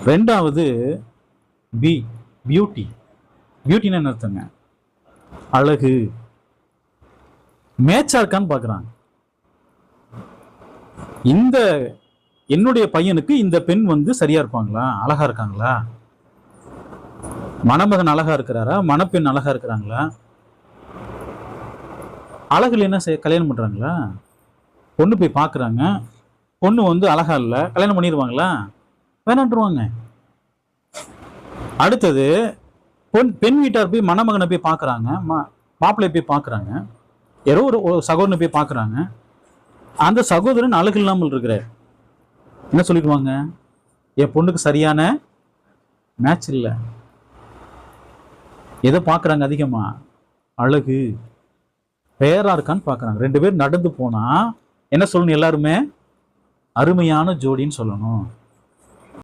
ரெண்டாவது B, beauty. பியூட்டின்னு என்ன அர்த்தங்க? அழகு. மேட்சா இருக்கான்னு பார்க்குறாங்க. இந்த என்னுடைய பையனுக்கு இந்த பெண் வந்து சரியா இருப்பாங்களா, அழகா இருக்காங்களா, மணமகன் அழகா இருக்கிறாரா, மணப்பெண் அழகா இருக்கிறாங்களா, அழகுல என்ன கல்யாணம் பண்றாங்களா? பொண்ணு போய் பார்க்குறாங்க, பொண்ணு வந்து அழகா இல்லை, கல்யாணம் பண்ணிடுவாங்களா? வேணான்றுவாங்க. அடுத்தது பெண் வீட்டார் போய் மணமகனை போய் பார்க்குறாங்க, மாப்பிள்ளை போய் பார்க்குறாங்க, யாரோ ஒரு சகோதரனை போய் பார்க்குறாங்க. அந்த சகோதரன் அழகு இல்லாமல் இருக்கிறார். என்ன சொல்லிடுவாங்க? என் பொண்ணுக்கு சரியான மேட்ச் இல்லை. எதை பார்க்குறாங்க அதிகமா? அழகு, பேரா இருக்கான்னு பார்க்குறாங்க. 2 பேர் நடந்து போனா என்ன சொல்லணும்? எல்லாருமே அருமையான ஜோடின்னு சொல்லணும்.